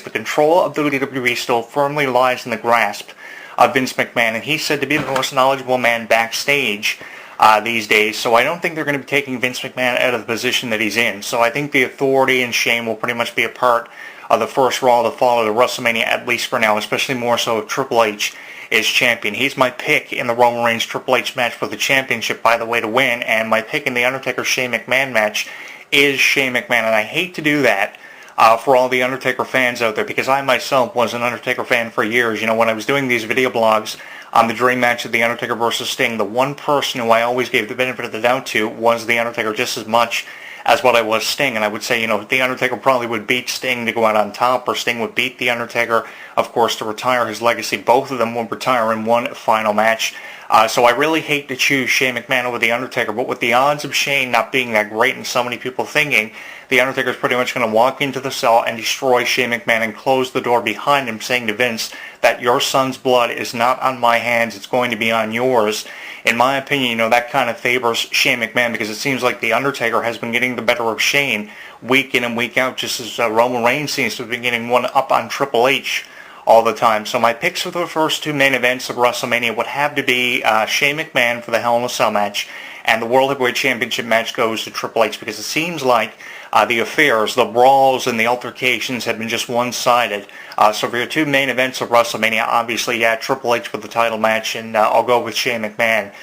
the control of the WWE still firmly lies in the grasp of Vince McMahon, and he's said to be the most knowledgeable man backstage these days, so I don't think they're going to be taking Vince McMahon out of the position that he's in. So I think the authority and shame will pretty much be a part of the first Raw to follow to WrestleMania, at least for now, especially more so if Triple H is champion. He's my pick in the Roman Reigns Triple H match for the championship, by the way, to win, and my pick in the Undertaker Shane McMahon match is Shane McMahon, and I hate to do that for all the Undertaker fans out there, because I myself was an Undertaker fan for years. You know, when I was doing these video blogs on the dream match of The Undertaker versus Sting, the one person who I always gave the benefit of the doubt to was The Undertaker just as much as what I was Sting. And I would say, you know, The Undertaker probably would beat Sting to go out on top, or Sting would beat The Undertaker, of course, to retire his legacy. Both of them would retire in one final match. So I really hate to choose Shane McMahon over The Undertaker, but with the odds of Shane not being that great and so many people thinking The Undertaker is pretty much going to walk into the cell and destroy Shane McMahon and close the door behind him, saying to Vince that your son's blood is not on my hands, it's going to be on yours. In my opinion, you know, that kind of favors Shane McMahon, because it seems like The Undertaker has been getting the better of Shane week in and week out, just as Roman Reigns seems to have been getting one up on Triple H all the time. So my picks for the first two main events of WrestleMania would have to be Shane McMahon for the Hell in a Cell match, and the World Heavyweight Championship match goes to Triple H, because it seems like the affairs, the brawls, and the altercations have been just one-sided. So for your two main events of WrestleMania, obviously, yeah, Triple H for the title match, and I'll go with Shane McMahon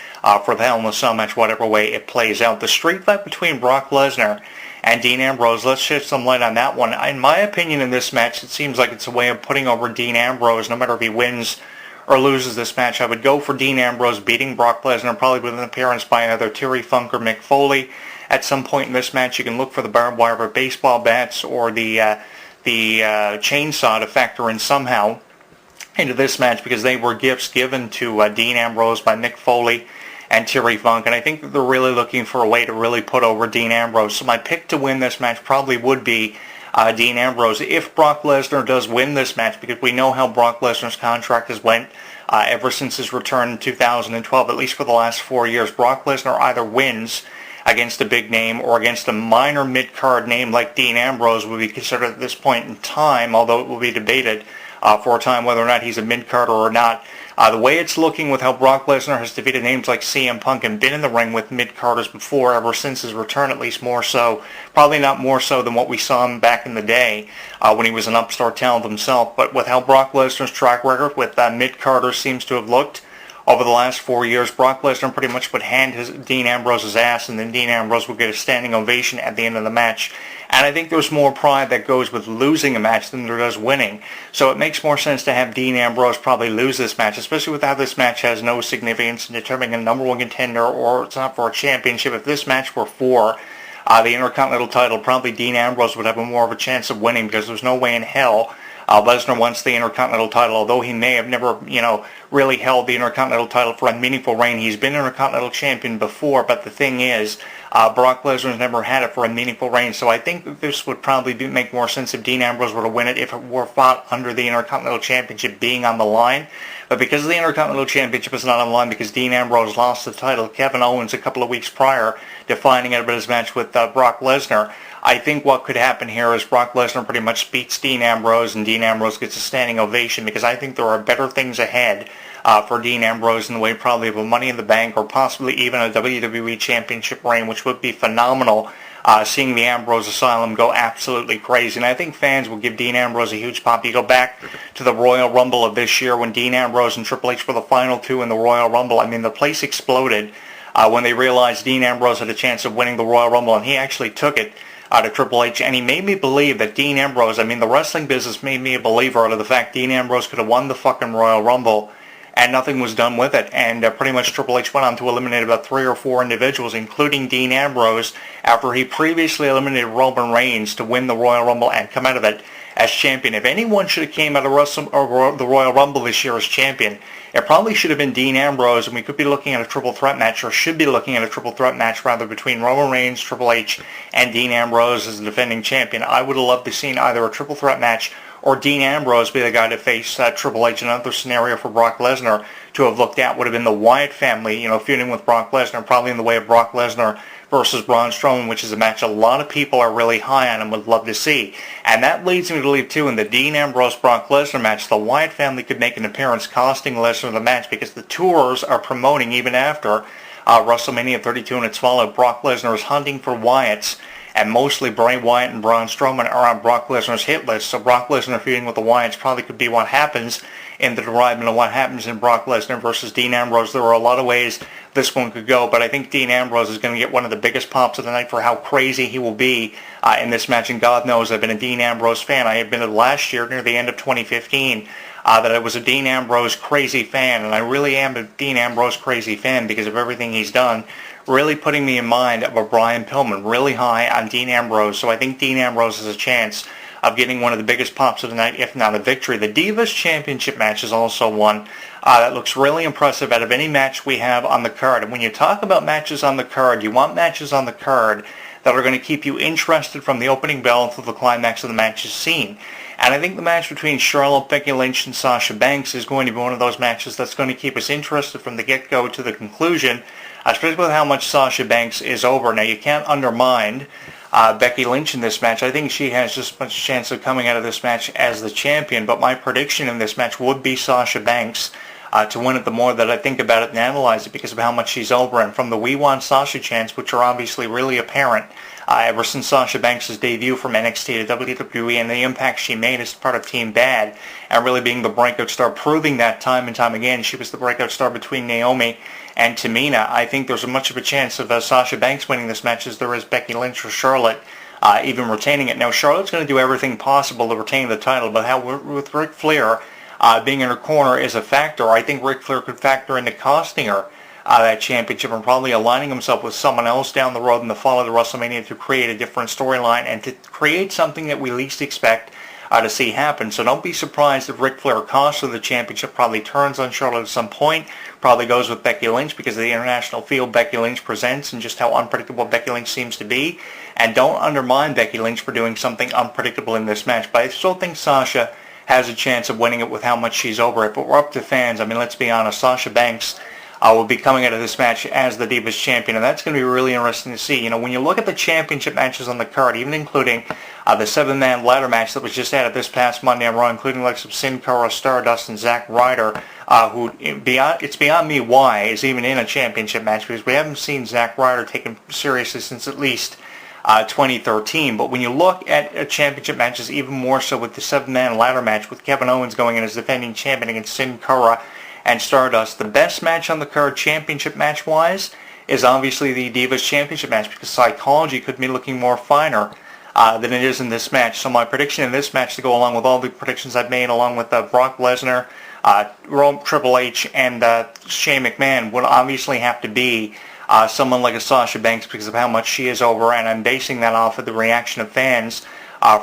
for the Hell in a Cell match, whatever way it plays out. The street fight between Brock Lesnar and Dean Ambrose, let's shed some light on that one. In my opinion, in this match, it seems like it's a way of putting over Dean Ambrose, no matter if he wins or loses this match. I would go for Dean Ambrose beating Brock Lesnar, probably with an appearance by either Terry Funk or Mick Foley. At some point in this match, you can look for the barbed wire or baseball bats or the chainsaw to factor in somehow into this match, because they were gifts given to Dean Ambrose by Mick Foley and Terry Funk, and I think that they're really looking for a way to really put over Dean Ambrose. So my pick to win this match probably would be Dean Ambrose if Brock Lesnar does win this match, because we know how Brock Lesnar's contract has went ever since his return in 2012, at least for the last 4 years. Brock Lesnar either wins against a big name or against a minor mid-card name like Dean Ambrose would be considered at this point in time, although it will be debated for a time whether or not he's a mid-carder or not. The way it's looking with how Brock Lesnar has defeated names like CM Punk and been in the ring with mid-carders before, ever since his return, at least more so, probably not more so than what we saw him back in the day when he was an upstart talent himself, but with how Brock Lesnar's track record with mid-carders seems to have looked over the last 4 years, Brock Lesnar pretty much would hand Dean Ambrose's ass, and then Dean Ambrose would get a standing ovation at the end of the match. And I think there's more pride that goes with losing a match than there does winning. So it makes more sense to have Dean Ambrose probably lose this match, especially with how this match has no significance in determining a number one contender, or it's not for a championship. If this match were for the Intercontinental title, probably Dean Ambrose would have more of a chance of winning, because there's no way in hell Lesnar wants the Intercontinental title, although he may have never, really held the Intercontinental title for a meaningful reign. He's been Intercontinental champion before, but the thing is, Brock Lesnar's never had it for a meaningful reign, so I think that this would probably make more sense if Dean Ambrose were to win it if it were fought under the Intercontinental Championship being on the line. But because the Intercontinental Championship is not on the line, because Dean Ambrose lost the title, Kevin Owens a couple of weeks prior to finding out about his match with Brock Lesnar, I think what could happen here is Brock Lesnar pretty much beats Dean Ambrose, and Dean Ambrose gets a standing ovation, because I think there are better things ahead for Dean Ambrose in the way probably of a Money in the Bank, or possibly even a WWE Championship reign, which would be phenomenal, seeing the Ambrose Asylum go absolutely crazy. And I think fans will give Dean Ambrose a huge pop. You go back to the Royal Rumble of this year when Dean Ambrose and Triple H were the final two in the Royal Rumble. I mean, the place exploded when they realized Dean Ambrose had a chance of winning the Royal Rumble, and he actually took it to Triple H, and he made me believe that Dean Ambrose, the wrestling business made me a believer out of the fact Dean Ambrose could have won the fucking Royal Rumble, and nothing was done with it. And pretty much Triple H went on to eliminate about 3 or 4 individuals, including Dean Ambrose, after he previously eliminated Roman Reigns to win the Royal Rumble and come out of it as champion. If anyone should have came out of the Royal Rumble this year as champion, it probably should have been Dean Ambrose, and we could be looking at a triple threat match, or should be looking at a triple threat match rather, between Roman Reigns, Triple H, and Dean Ambrose as the defending champion. I would have loved to seen either a triple threat match or Dean Ambrose be the guy to face Triple H. Another scenario for Brock Lesnar to have looked at would have been the Wyatt family, feuding with Brock Lesnar, probably in the way of Brock Lesnar versus Braun Strowman, which is a match a lot of people are really high on and would love to see. And that leads me to believe, too, in the Dean Ambrose-Brock Lesnar match, the Wyatt family could make an appearance costing Lesnar the match because the tours are promoting even after WrestleMania 32 and its follow. Brock Lesnar is hunting for Wyatts, and mostly Bray Wyatt and Braun Strowman are on Brock Lesnar's hit list. So Brock Lesnar feuding with the Wyatts probably could be what happens in the derivation of what happens in Brock Lesnar versus Dean Ambrose. There are a lot of ways this one could go, but I think Dean Ambrose is going to get one of the biggest pops of the night for how crazy he will be in this match. And God knows I've been a Dean Ambrose fan. I have been last year near the end of 2015 that I was a Dean Ambrose crazy fan, and I really am a Dean Ambrose crazy fan because of everything he's done, really putting me in mind of a Brian Pillman, really high on Dean Ambrose. So I think Dean Ambrose has a chance of getting one of the biggest pops of the night, if not a victory. The Divas Championship match is also one that looks really impressive out of any match we have on the card. And when you talk about matches on the card, you want matches on the card that are going to keep you interested from the opening bell until the climax of the match is seen. And I think the match between Charlotte, Becky Lynch, and Sasha Banks is going to be one of those matches that's going to keep us interested from the get-go to the conclusion, especially with how much Sasha Banks is over. Now, you can't undermine Becky Lynch in this match. I think she has just as much chance of coming out of this match as the champion, but my prediction in this match would be Sasha Banks to win it the more that I think about it and analyze it because of how much she's over. And from the We Want Sasha chants, which are obviously really apparent ever since Sasha Banks' debut from NXT to WWE and the impact she made as part of Team Bad and really being the breakout star, proving that time and time again. She was the breakout star between Naomi and Tamina. I think there's as much of a chance of Sasha Banks winning this match as there is Becky Lynch or Charlotte even retaining it. Now, Charlotte's going to do everything possible to retain the title, but how with Ric Flair being in her corner is a factor. I think Ric Flair could factor into costing her that championship and probably aligning himself with someone else down the road in the fall of the WrestleMania to create a different storyline and to create something that we least expect to see happen. So don't be surprised if Ric Flair costs her the championship, probably turns on Charlotte at some point, probably goes with Becky Lynch because of the international feel Becky Lynch presents and just how unpredictable Becky Lynch seems to be. And don't undermine Becky Lynch for doing something unpredictable in this match. But I still think Sasha has a chance of winning it with how much she's over it. But we're up to fans. I mean, let's be honest, Sasha Banks will be coming out of this match as the Divas Champion, and that's going to be really interesting to see. You know, when you look at the championship matches on the card, even including the seven-man ladder match that was just added this past Monday on Raw, including the likes of Sin Cara, Stardust, and Zack Ryder, who it's beyond me why is even in a championship match because we haven't seen Zack Ryder taken seriously since at least 2013. But when you look at championship matches, even more so with the seven-man ladder match with Kevin Owens going in as defending champion against Sin Cara and Stardust, the best match on the card championship match-wise is obviously the Divas Championship match because psychology could be looking more finer than it is in this match. So my prediction in this match to go along with all the predictions I've made along with Brock Lesnar, Triple H, and Shane McMahon would obviously have to be someone like a Sasha Banks because of how much she is over, and I'm basing that off of the reaction of fans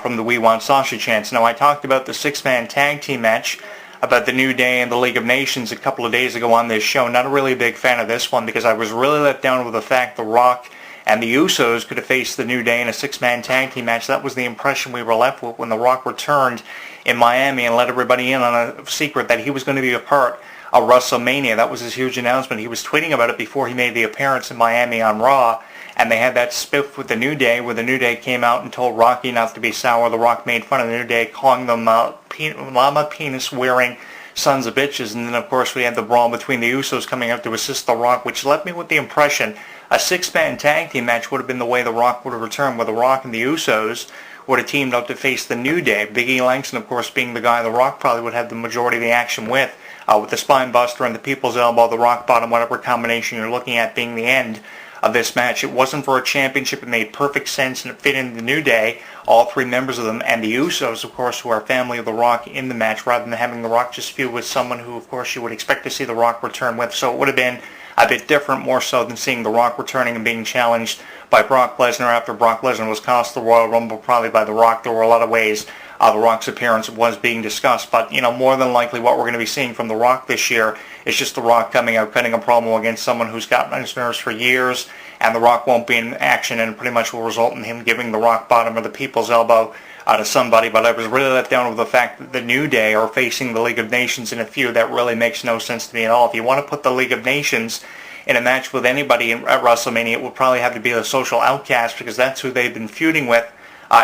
from the We Want Sasha chants. Now, I talked about the six-man tag team match about the New Day and the League of Nations a couple of days ago on this show. Not a really big fan of this one because I was really let down with the fact The Rock and the Usos could have faced the New Day in a six-man tag team match. That was the impression we were left with when The Rock returned in Miami and let everybody in on a secret that he was going to be a part of WrestleMania. That was his huge announcement. He was tweeting about it before he made the appearance in Miami on Raw, and they had that spiff with the New Day where the New Day came out and told Rocky not to be sour. The Rock made fun of the New Day, calling them llama penis wearing sons of bitches. And then of course we had the brawl between the Usos coming out to assist The Rock, which left me with the impression a six-man tag team match would have been the way The Rock would have returned, where The Rock and the Usos would have teamed up to face the New Day. Big E Langston, of course, being the guy The Rock probably would have the majority of the action with the spine buster and the people's elbow, the rock bottom, whatever combination you're looking at being the end of this match. It wasn't for a championship. It made perfect sense and it fit in the New Day, all three members of them, and the Usos, of course, who are family of The Rock in the match, rather than having The Rock just feud with someone who, of course, you would expect to see The Rock return with. So it would have been a bit different, more so than seeing The Rock returning and being challenged by Brock Lesnar after Brock Lesnar was cost the Royal Rumble probably by The Rock. There were a lot of ways The Rock's appearance was being discussed, but more than likely what we're going to be seeing from The Rock this year is just The Rock coming out, cutting a promo against someone who's gotten on his nerves for years, and The Rock won't be in action, and pretty much will result in him giving the rock bottom or the people's elbow to somebody. But I was really let down with the fact that the New Day are facing the League of Nations in a feud that really makes no sense to me at all. If you want to put the League of Nations in a match with anybody at WrestleMania, it would probably have to be the Social Outcast, because that's who they've been feuding with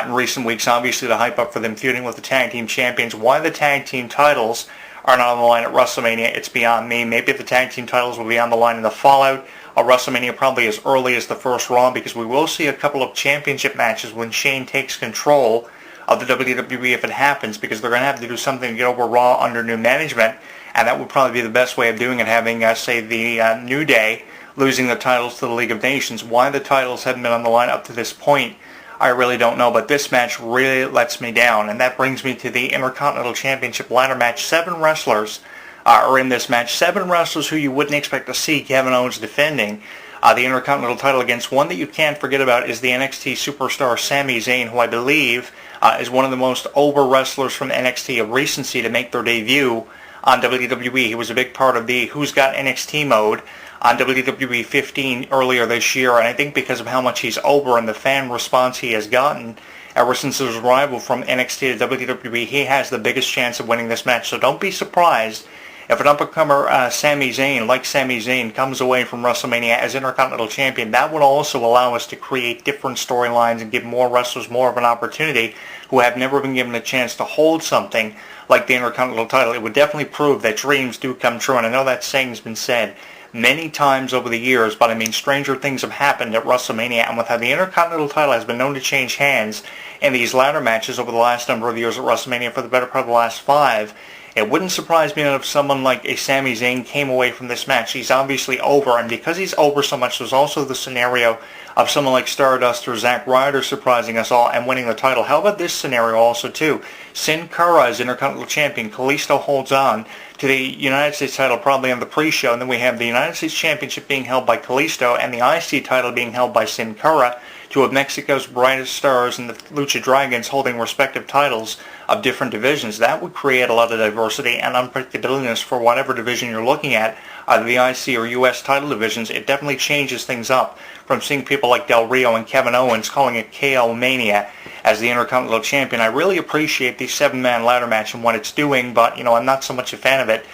in recent weeks. Obviously, the hype up for them feuding with the tag team champions. Why the tag team titles are not on the line at WrestleMania, it's beyond me. Maybe the tag team titles will be on the line in the fallout of WrestleMania, probably as early as the first Raw, because we will see a couple of championship matches when Shane takes control of the WWE if it happens, because they're going to have to do something to get over Raw under new management, and that would probably be the best way of doing it, having, say, the New Day losing the titles to the League of Nations. Why the titles haven't been on the line up to this point, I really don't know, but this match really lets me down, and that brings me to the Intercontinental Championship ladder match. 7 wrestlers are in this match. 7 wrestlers who you wouldn't expect to see Kevin Owens defending the Intercontinental title against. One that you can't forget about is the NXT superstar Sami Zayn, who I believe is one of the most over wrestlers from NXT of recency to make their debut on WWE. He was a big part of the Who's Got NXT mode on WWE 15 earlier this year, and I think because of how much he's over and the fan response he has gotten ever since his arrival from NXT to WWE, he has the biggest chance of winning this match. So don't be surprised if an up-and-comer Sami Zayn comes away from WrestleMania as Intercontinental Champion. That would also allow us to create different storylines and give more wrestlers more of an opportunity who have never been given a chance to hold something like the Intercontinental title. It would definitely prove that dreams do come true, and I know that saying's been said many times over the years, but I mean, stranger things have happened at WrestleMania, and with how the Intercontinental title has been known to change hands in these ladder matches over the last number of years at WrestleMania, for the better part of the last 5, it wouldn't surprise me if someone like a Sami Zayn came away from this match. He's obviously over, and because he's over so much, there's also the scenario of someone like Stardust or Zack Ryder surprising us all and winning the title. How about this scenario also, too? Sin Cara is Intercontinental Champion. Kalisto holds on to the United States title probably on the pre-show, and then we have the United States Championship being held by Kalisto and the IC title being held by Sin Cara, two of Mexico's brightest stars, and the Lucha Dragons holding respective titles of different divisions. That would create a lot of diversity and unpredictability for whatever division you're looking at, either the IC or US title divisions. It definitely changes things up from seeing people like Del Rio and Kevin Owens calling it KO Mania as the Intercontinental Champion. I really appreciate the 7-man ladder match and what it's doing, but, I'm not so much a fan of it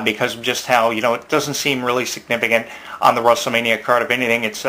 because of just how, it doesn't seem really significant on the WrestleMania card. If anything, it's